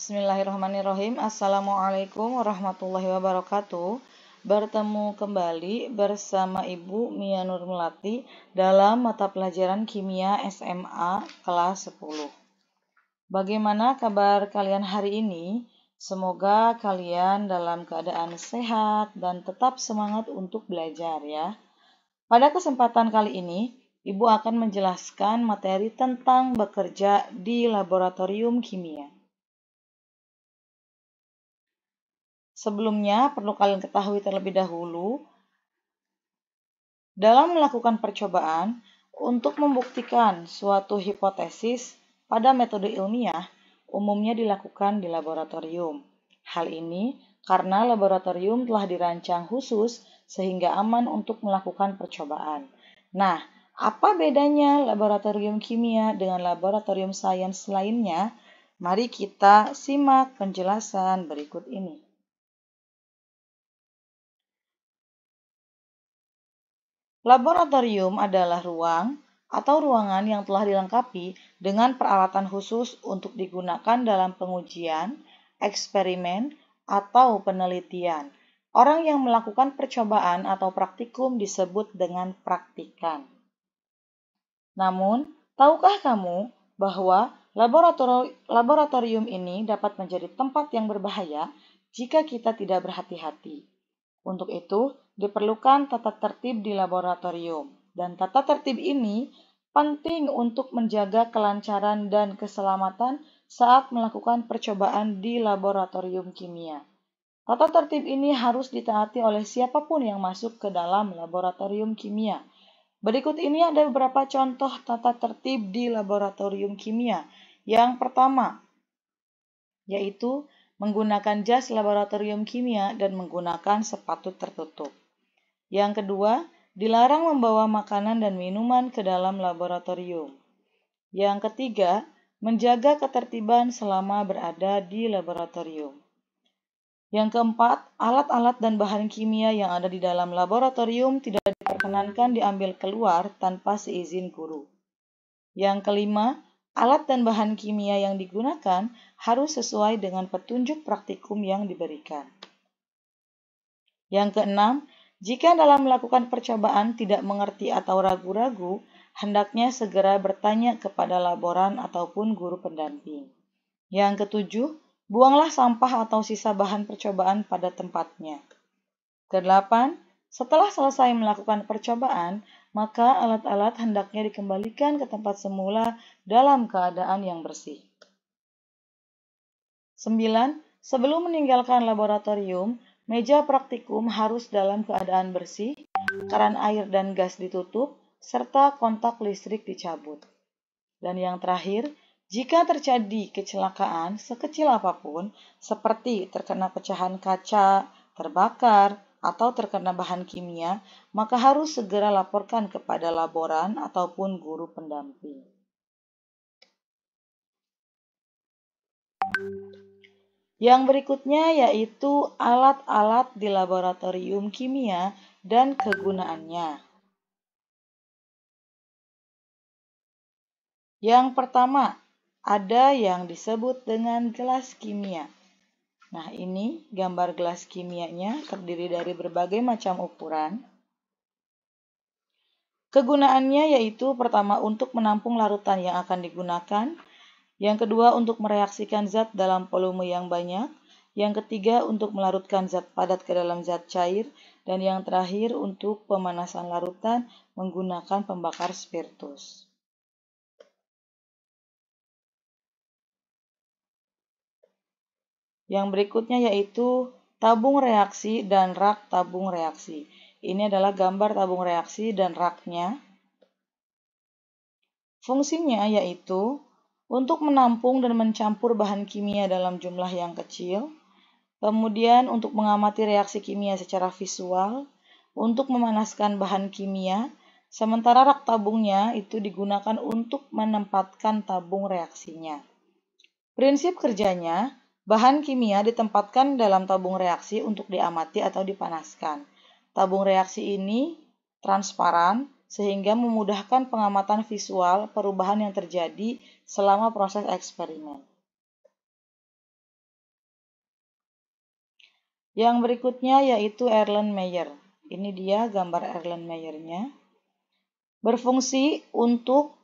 Bismillahirrahmanirrahim. Assalamualaikum warahmatullahi wabarakatuh. Bertemu kembali bersama Ibu Mia Nurmelati dalam mata pelajaran Kimia SMA kelas 10. Bagaimana kabar kalian hari ini? Semoga kalian dalam keadaan sehat dan tetap semangat untuk belajar ya. Pada kesempatan kali ini, Ibu akan menjelaskan materi tentang bekerja di laboratorium kimia. Sebelumnya, perlu kalian ketahui terlebih dahulu, dalam melakukan percobaan untuk membuktikan suatu hipotesis pada metode ilmiah, umumnya dilakukan di laboratorium. Hal ini karena laboratorium telah dirancang khusus sehingga aman untuk melakukan percobaan. Nah, apa bedanya laboratorium kimia dengan laboratorium sains lainnya? Mari kita simak penjelasan berikut ini. Laboratorium adalah ruang atau ruangan yang telah dilengkapi dengan peralatan khusus untuk digunakan dalam pengujian, eksperimen, atau penelitian. Orang yang melakukan percobaan atau praktikum disebut dengan praktikan. Namun, tahukah kamu bahwa laboratorium ini dapat menjadi tempat yang berbahaya jika kita tidak berhati-hati? Untuk itu, diperlukan tata tertib di laboratorium. Dan tata tertib ini penting untuk menjaga kelancaran dan keselamatan saat melakukan percobaan di laboratorium kimia. Tata tertib ini harus ditaati oleh siapapun yang masuk ke dalam laboratorium kimia. Berikut ini ada beberapa contoh tata tertib di laboratorium kimia. Yang pertama, yaitu menggunakan jas laboratorium kimia dan menggunakan sepatu tertutup. Yang kedua, dilarang membawa makanan dan minuman ke dalam laboratorium. Yang ketiga, menjaga ketertiban selama berada di laboratorium. Yang keempat, alat-alat dan bahan kimia yang ada di dalam laboratorium tidak diperkenankan diambil keluar tanpa seizin guru. Yang kelima, alat dan bahan kimia yang digunakan harus sesuai dengan petunjuk praktikum yang diberikan. Yang keenam, jika dalam melakukan percobaan tidak mengerti atau ragu-ragu, hendaknya segera bertanya kepada laboran ataupun guru pendamping. Yang ketujuh, buanglah sampah atau sisa bahan percobaan pada tempatnya. Kedelapan, setelah selesai melakukan percobaan, maka alat-alat hendaknya dikembalikan ke tempat semula dalam keadaan yang bersih. 9. Sebelum meninggalkan laboratorium, meja praktikum harus dalam keadaan bersih, keran air dan gas ditutup, serta kontak listrik dicabut. Dan yang terakhir, jika terjadi kecelakaan sekecil apapun, seperti terkena pecahan kaca, terbakar, atau terkena bahan kimia, maka harus segera laporkan kepada laboran ataupun guru pendamping. Yang berikutnya yaitu alat-alat di laboratorium kimia dan kegunaannya. Yang pertama, ada yang disebut dengan gelas kimia. Nah, ini gambar gelas kimianya terdiri dari berbagai macam ukuran. Kegunaannya yaitu pertama untuk menampung larutan yang akan digunakan, yang kedua untuk mereaksikan zat dalam volume yang banyak, yang ketiga untuk melarutkan zat padat ke dalam zat cair, dan yang terakhir untuk pemanasan larutan menggunakan pembakar spiritus. Yang berikutnya yaitu tabung reaksi dan rak tabung reaksi. Ini adalah gambar tabung reaksi dan raknya. Fungsinya yaitu untuk menampung dan mencampur bahan kimia dalam jumlah yang kecil, kemudian untuk mengamati reaksi kimia secara visual, untuk memanaskan bahan kimia, sementara rak tabungnya itu digunakan untuk menempatkan tabung reaksinya. Prinsip kerjanya, bahan kimia ditempatkan dalam tabung reaksi untuk diamati atau dipanaskan. Tabung reaksi ini transparan sehingga memudahkan pengamatan visual perubahan yang terjadi selama proses eksperimen. Yang berikutnya yaitu Erlenmeyer. Ini dia gambar Erlenmeyer-nya. Berfungsi untuk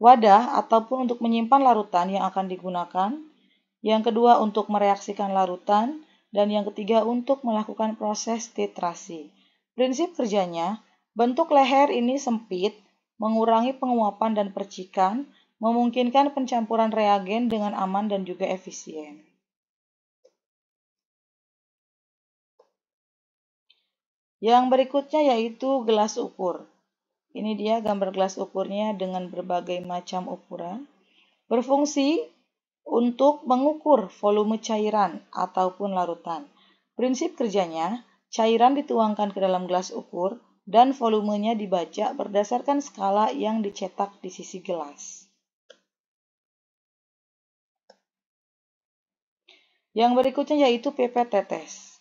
wadah ataupun untuk menyimpan larutan yang akan digunakan. Yang kedua untuk mereaksikan larutan. Dan yang ketiga untuk melakukan proses titrasi. Prinsip kerjanya, bentuk leher ini sempit, mengurangi penguapan dan percikan, memungkinkan pencampuran reagen dengan aman dan juga efisien. Yang berikutnya yaitu gelas ukur. Ini dia gambar gelas ukurnya dengan berbagai macam ukuran. Berfungsi untuk mengukur volume cairan ataupun larutan. Prinsip kerjanya, cairan dituangkan ke dalam gelas ukur dan volumenya dibaca berdasarkan skala yang dicetak di sisi gelas. Yang berikutnya yaitu pipet tetes.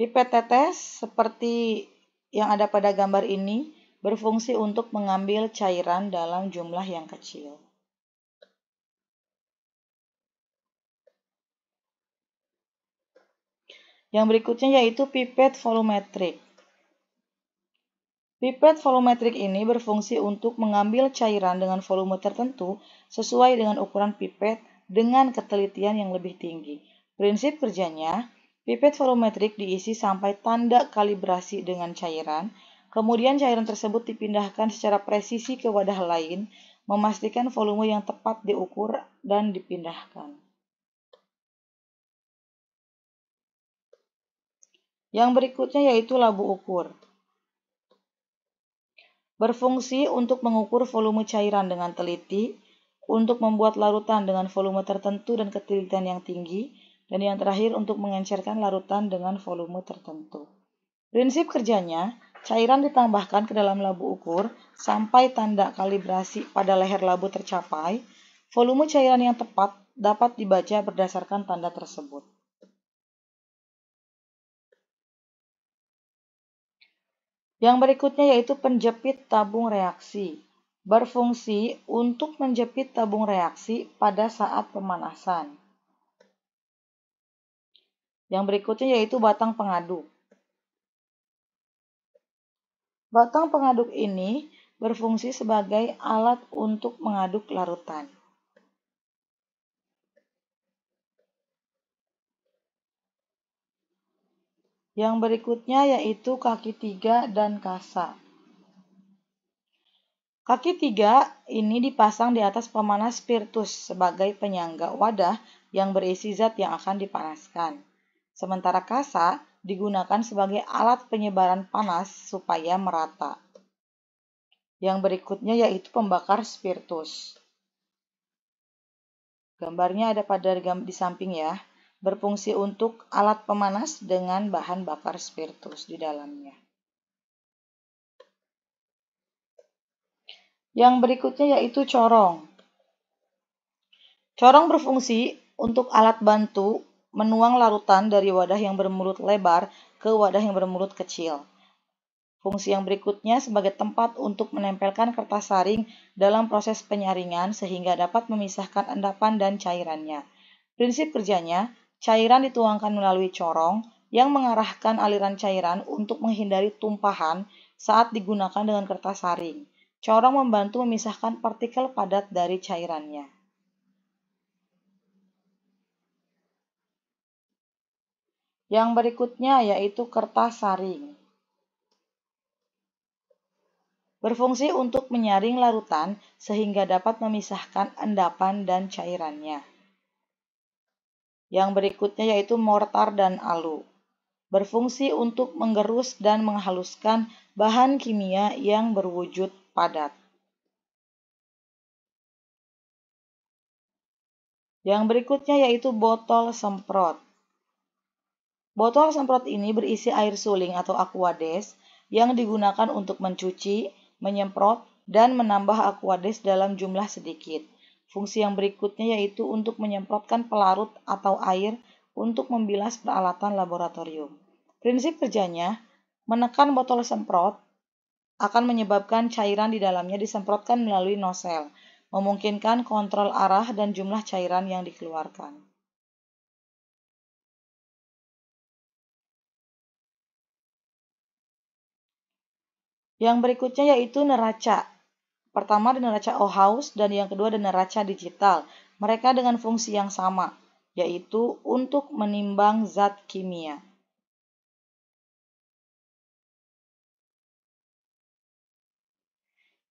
Pipet tetes seperti yang ada pada gambar ini berfungsi untuk mengambil cairan dalam jumlah yang kecil. Yang berikutnya yaitu pipet volumetrik. Pipet volumetrik ini berfungsi untuk mengambil cairan dengan volume tertentu sesuai dengan ukuran pipet dengan ketelitian yang lebih tinggi. Prinsip kerjanya, pipet volumetrik diisi sampai tanda kalibrasi dengan cairan, kemudian cairan tersebut dipindahkan secara presisi ke wadah lain, memastikan volume yang tepat diukur dan dipindahkan. Yang berikutnya yaitu labu ukur. Berfungsi untuk mengukur volume cairan dengan teliti, untuk membuat larutan dengan volume tertentu dan ketelitian yang tinggi, dan yang terakhir untuk mengencerkan larutan dengan volume tertentu. Prinsip kerjanya, cairan ditambahkan ke dalam labu ukur sampai tanda kalibrasi pada leher labu tercapai. Volume cairan yang tepat dapat dibaca berdasarkan tanda tersebut. Yang berikutnya yaitu penjepit tabung reaksi. Berfungsi untuk menjepit tabung reaksi pada saat pemanasan. Yang berikutnya yaitu batang pengaduk. Batang pengaduk ini berfungsi sebagai alat untuk mengaduk larutan. Yang berikutnya yaitu kaki 3 dan kasa. Kaki 3 ini dipasang di atas pemanas spiritus sebagai penyangga wadah yang berisi zat yang akan dipanaskan. Sementara kasa digunakan sebagai alat penyebaran panas supaya merata. Yang berikutnya yaitu pembakar spiritus. Gambarnya ada di samping ya. Berfungsi untuk alat pemanas dengan bahan bakar spiritus di dalamnya. Yang berikutnya yaitu corong. Corong berfungsi untuk alat bantu menuang larutan dari wadah yang bermulut lebar ke wadah yang bermulut kecil. Fungsi yang berikutnya sebagai tempat untuk menempelkan kertas saring dalam proses penyaringan sehingga dapat memisahkan endapan dan cairannya. Prinsip kerjanya, cairan dituangkan melalui corong yang mengarahkan aliran cairan untuk menghindari tumpahan saat digunakan dengan kertas saring. Corong membantu memisahkan partikel padat dari cairannya. Yang berikutnya yaitu kertas saring. Berfungsi untuk menyaring larutan sehingga dapat memisahkan endapan dan cairannya. Yang berikutnya yaitu mortar dan alu. Berfungsi untuk menggerus dan menghaluskan bahan kimia yang berwujud padat. Yang berikutnya yaitu botol semprot. Botol semprot ini berisi air suling atau aquades yang digunakan untuk mencuci, menyemprot, dan menambah aquades dalam jumlah sedikit. Fungsi yang berikutnya yaitu untuk menyemprotkan pelarut atau air untuk membilas peralatan laboratorium. Prinsip kerjanya, menekan botol semprot akan menyebabkan cairan di dalamnya disemprotkan melalui nosel, memungkinkan kontrol arah dan jumlah cairan yang dikeluarkan. Yang berikutnya yaitu neraca. Pertama ada neraca Ohaus dan yang kedua ada neraca digital. Mereka dengan fungsi yang sama, yaitu untuk menimbang zat kimia.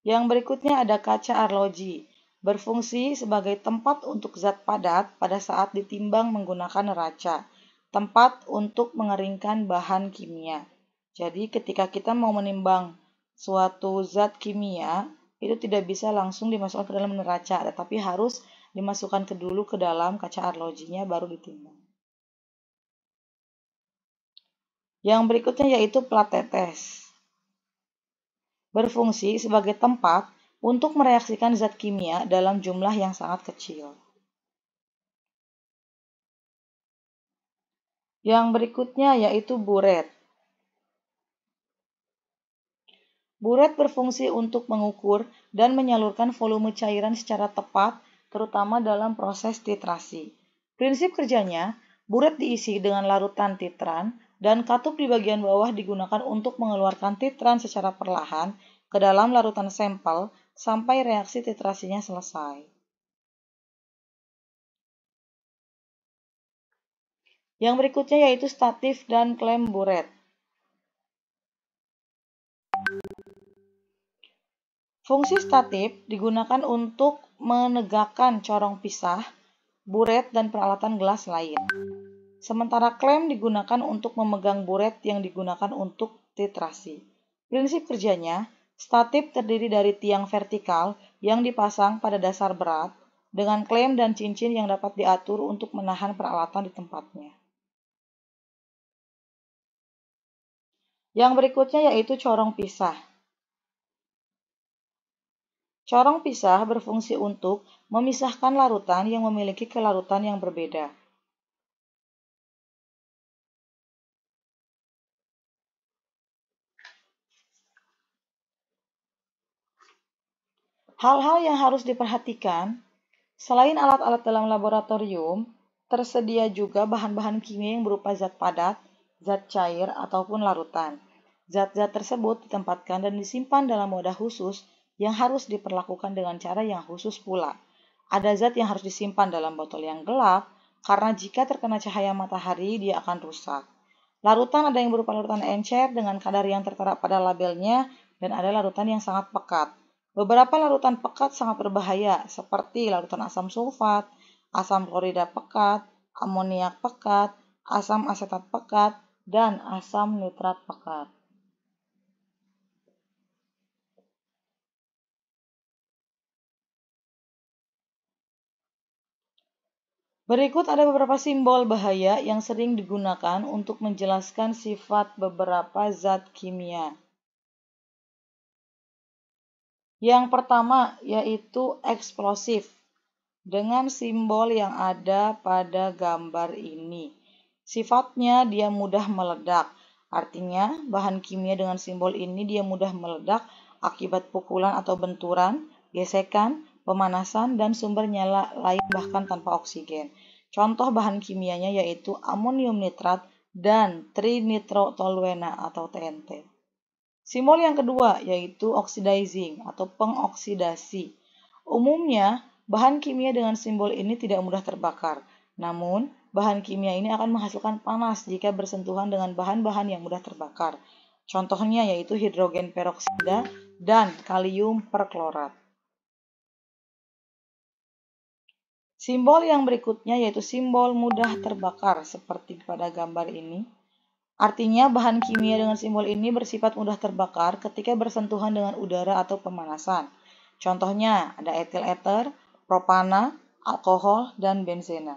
Yang berikutnya ada kaca arloji, berfungsi sebagai tempat untuk zat padat pada saat ditimbang menggunakan neraca, tempat untuk mengeringkan bahan kimia. Jadi ketika kita mau menimbang suatu zat kimia, itu tidak bisa langsung dimasukkan ke dalam neraca, tetapi harus dimasukkan dulu ke dalam kaca arlojinya baru ditimbang. Yang berikutnya yaitu plat tetes. Berfungsi sebagai tempat untuk mereaksikan zat kimia dalam jumlah yang sangat kecil. Yang berikutnya yaitu buret. Buret berfungsi untuk mengukur dan menyalurkan volume cairan secara tepat, terutama dalam proses titrasi. Prinsip kerjanya, buret diisi dengan larutan titran dan katup di bagian bawah digunakan untuk mengeluarkan titran secara perlahan ke dalam larutan sampel sampai reaksi titrasinya selesai. Yang berikutnya yaitu statif dan klem buret. Fungsi statif digunakan untuk menegakkan corong pisah, buret, dan peralatan gelas lain. Sementara klem digunakan untuk memegang buret yang digunakan untuk titrasi. Prinsip kerjanya, statif terdiri dari tiang vertikal yang dipasang pada dasar berat dengan klem dan cincin yang dapat diatur untuk menahan peralatan di tempatnya. Yang berikutnya yaitu corong pisah. Corong pisah berfungsi untuk memisahkan larutan yang memiliki kelarutan yang berbeda. Hal-hal yang harus diperhatikan, selain alat-alat dalam laboratorium, tersedia juga bahan-bahan kimia yang berupa zat padat, zat cair, ataupun larutan. Zat-zat tersebut ditempatkan dan disimpan dalam wadah khusus yang harus diperlakukan dengan cara yang khusus pula. Ada zat yang harus disimpan dalam botol yang gelap, karena jika terkena cahaya matahari dia akan rusak. Larutan ada yang berupa larutan encer dengan kadar yang tertera pada labelnya, dan ada larutan yang sangat pekat. Beberapa larutan pekat sangat berbahaya, seperti larutan asam sulfat, asam klorida pekat, amoniak pekat, asam asetat pekat, dan asam nitrat pekat. Berikut ada beberapa simbol bahaya yang sering digunakan untuk menjelaskan sifat beberapa zat kimia. Yang pertama yaitu eksplosif, dengan simbol yang ada pada gambar ini. Sifatnya dia mudah meledak, artinya bahan kimia dengan simbol ini dia mudah meledak akibat pukulan atau benturan, gesekan, pemanasan, dan sumber nyala lain bahkan tanpa oksigen. Contoh bahan kimianya yaitu amonium nitrat dan trinitrotoluena atau TNT. Simbol yang kedua yaitu oxidizing atau pengoksidasi. Umumnya, bahan kimia dengan simbol ini tidak mudah terbakar. Namun, bahan kimia ini akan menghasilkan panas jika bersentuhan dengan bahan-bahan yang mudah terbakar. Contohnya yaitu hidrogen peroksida dan kalium perklorat. Simbol yang berikutnya yaitu simbol mudah terbakar seperti pada gambar ini. Artinya bahan kimia dengan simbol ini bersifat mudah terbakar ketika bersentuhan dengan udara atau pemanasan. Contohnya ada etil ether, propana, alkohol, dan benzena.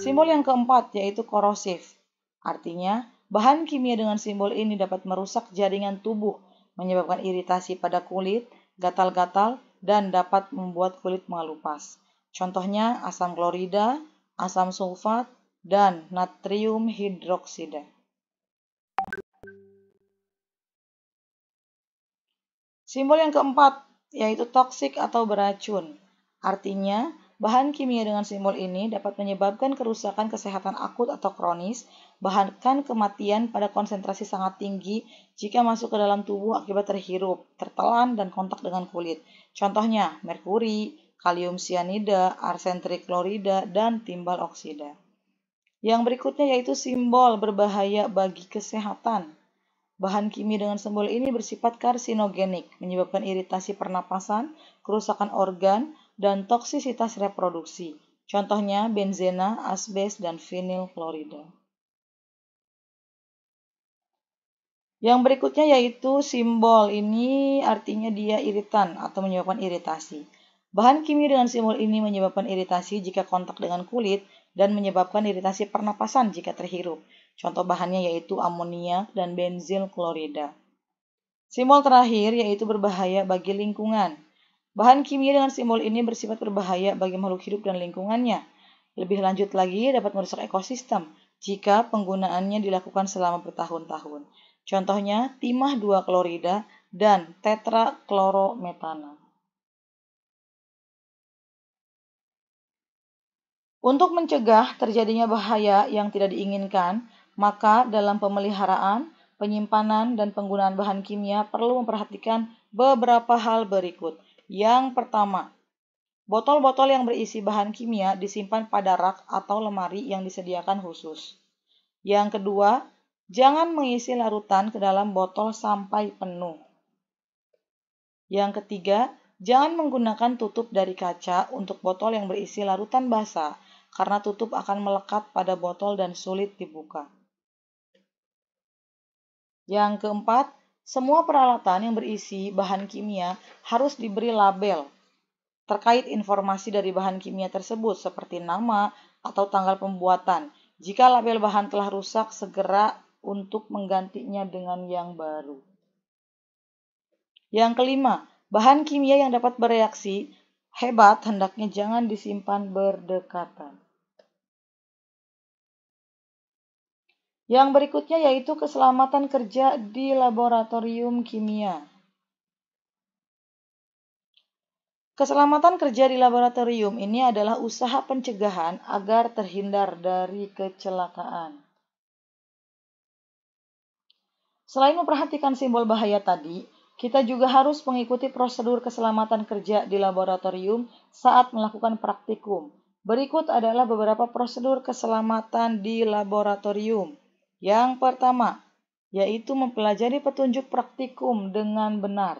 Simbol yang keempat yaitu korosif. Artinya bahan kimia dengan simbol ini dapat merusak jaringan tubuh, menyebabkan iritasi pada kulit, gatal-gatal, dan dapat membuat kulit mengelupas. Contohnya asam klorida, asam sulfat, dan natrium hidroksida. Simbol yang keempat yaitu toksik atau beracun. Artinya, bahan kimia dengan simbol ini dapat menyebabkan kerusakan kesehatan akut atau kronis, bahkan kematian pada konsentrasi sangat tinggi jika masuk ke dalam tubuh akibat terhirup, tertelan, dan kontak dengan kulit. Contohnya, merkuri, kalium sianida, arsen triklorida, dan timbal oksida. Yang berikutnya yaitu simbol berbahaya bagi kesehatan. Bahan kimia dengan simbol ini bersifat karsinogenik, menyebabkan iritasi pernapasan, kerusakan organ, dan toksisitas reproduksi. Contohnya benzena, asbes, dan vinil klorida. Yang berikutnya yaitu simbol ini artinya dia iritan atau menyebabkan iritasi. Bahan kimia dengan simbol ini menyebabkan iritasi jika kontak dengan kulit dan menyebabkan iritasi pernapasan jika terhirup. Contoh bahannya yaitu amoniak dan benzil klorida. Simbol terakhir yaitu berbahaya bagi lingkungan. Bahan kimia dengan simbol ini bersifat berbahaya bagi makhluk hidup dan lingkungannya. Lebih lanjut lagi, dapat merusak ekosistem jika penggunaannya dilakukan selama bertahun-tahun. Contohnya timah 2 klorida dan tetraklorometana. Untuk mencegah terjadinya bahaya yang tidak diinginkan, maka dalam pemeliharaan, penyimpanan, dan penggunaan bahan kimia perlu memperhatikan beberapa hal berikut. Yang pertama, botol-botol yang berisi bahan kimia disimpan pada rak atau lemari yang disediakan khusus. Yang kedua, jangan mengisi larutan ke dalam botol sampai penuh. Yang ketiga, jangan menggunakan tutup dari kaca untuk botol yang berisi larutan basah, karena tutup akan melekat pada botol dan sulit dibuka. Yang keempat, semua peralatan yang berisi bahan kimia harus diberi label terkait informasi dari bahan kimia tersebut seperti nama atau tanggal pembuatan. Jika label bahan telah rusak, segera untuk menggantinya dengan yang baru. Yang kelima, bahan kimia yang dapat bereaksi hebat hendaknya jangan disimpan berdekatan. Yang berikutnya yaitu keselamatan kerja di laboratorium kimia. Keselamatan kerja di laboratorium ini adalah usaha pencegahan agar terhindar dari kecelakaan. Selain memperhatikan simbol bahaya tadi, kita juga harus mengikuti prosedur keselamatan kerja di laboratorium saat melakukan praktikum. Berikut adalah beberapa prosedur keselamatan di laboratorium. Yang pertama, yaitu mempelajari petunjuk praktikum dengan benar.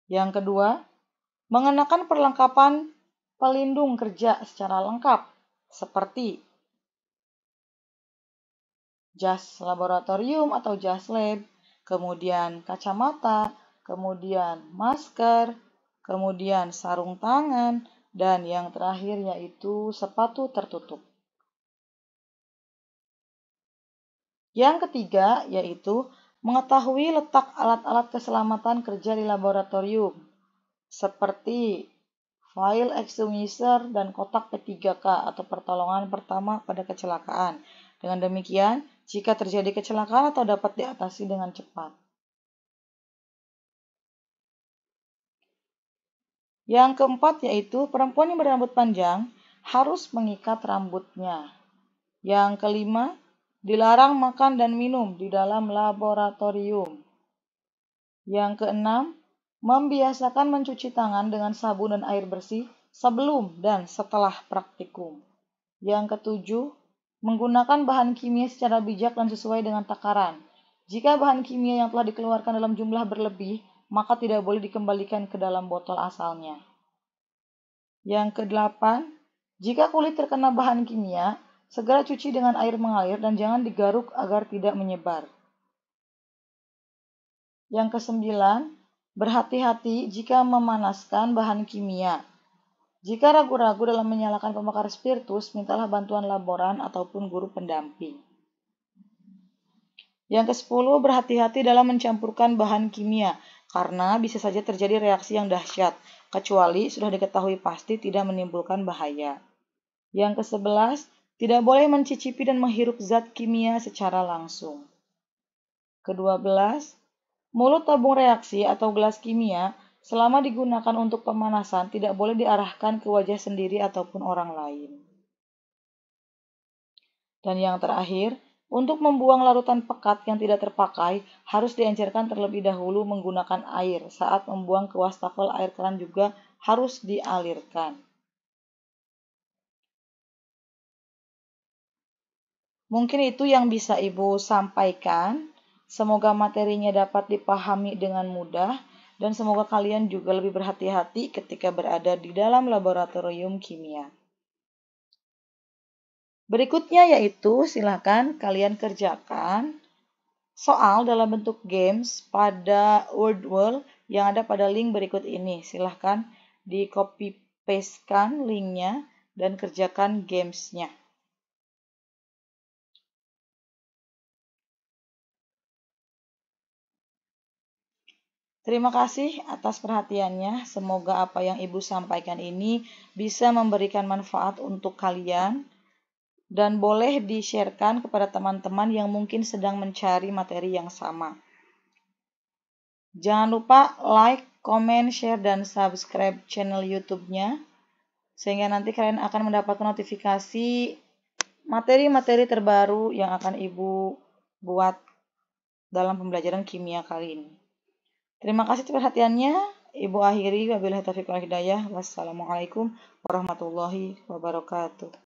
Yang kedua, mengenakan perlengkapan pelindung kerja secara lengkap, seperti jas laboratorium atau jas lab, kemudian kacamata, kemudian masker, kemudian sarung tangan, dan yang terakhir yaitu sepatu tertutup. Yang ketiga yaitu mengetahui letak alat-alat keselamatan kerja di laboratorium, seperti file extinguisher dan kotak P3K atau pertolongan pertama pada kecelakaan. Dengan demikian, jika terjadi kecelakaan atau dapat diatasi dengan cepat. Yang keempat yaitu perempuan yang berambut panjang harus mengikat rambutnya. Yang kelima, dilarang makan dan minum di dalam laboratorium. Yang keenam, membiasakan mencuci tangan dengan sabun dan air bersih sebelum dan setelah praktikum. Yang ketujuh, menggunakan bahan kimia secara bijak dan sesuai dengan takaran. Jika bahan kimia yang telah dikeluarkan dalam jumlah berlebih, maka tidak boleh dikembalikan ke dalam botol asalnya. Yang kedelapan, jika kulit terkena bahan kimia, segera cuci dengan air mengalir dan jangan digaruk agar tidak menyebar. Yang kesembilan, berhati-hati jika memanaskan bahan kimia. Jika ragu-ragu dalam menyalakan pembakar spiritus, mintalah bantuan laboran ataupun guru pendamping. Yang ke-10, berhati-hati dalam mencampurkan bahan kimia, karena bisa saja terjadi reaksi yang dahsyat, kecuali sudah diketahui pasti tidak menimbulkan bahaya. Yang ke-11, tidak boleh mencicipi dan menghirup zat kimia secara langsung. Ke-12, mulut tabung reaksi atau gelas kimia Selama digunakan untuk pemanasan, tidak boleh diarahkan ke wajah sendiri ataupun orang lain. Dan yang terakhir, untuk membuang larutan pekat yang tidak terpakai, harus diencerkan terlebih dahulu menggunakan air. Saat membuang ke wastafel, air keran juga harus dialirkan. Mungkin itu yang bisa Ibu sampaikan. Semoga materinya dapat dipahami dengan mudah dan semoga kalian juga lebih berhati-hati ketika berada di dalam laboratorium kimia. Berikutnya yaitu silakan kalian kerjakan soal dalam bentuk games pada Wordwall yang ada pada link berikut ini. Silakan di copy pastekan linknya dan kerjakan gamesnya. Terima kasih atas perhatiannya. Semoga apa yang Ibu sampaikan ini bisa memberikan manfaat untuk kalian dan boleh di-sharekan kepada teman-teman yang mungkin sedang mencari materi yang sama. Jangan lupa like, comment, share, dan subscribe channel YouTube-nya sehingga nanti kalian akan mendapatkan notifikasi materi-materi terbaru yang akan Ibu buat dalam pembelajaran kimia kali ini. Terima kasih atas perhatiannya. Ibu akhiri wabillahi taufiq wal hidayah. Wassalamualaikum warahmatullahi wabarakatuh.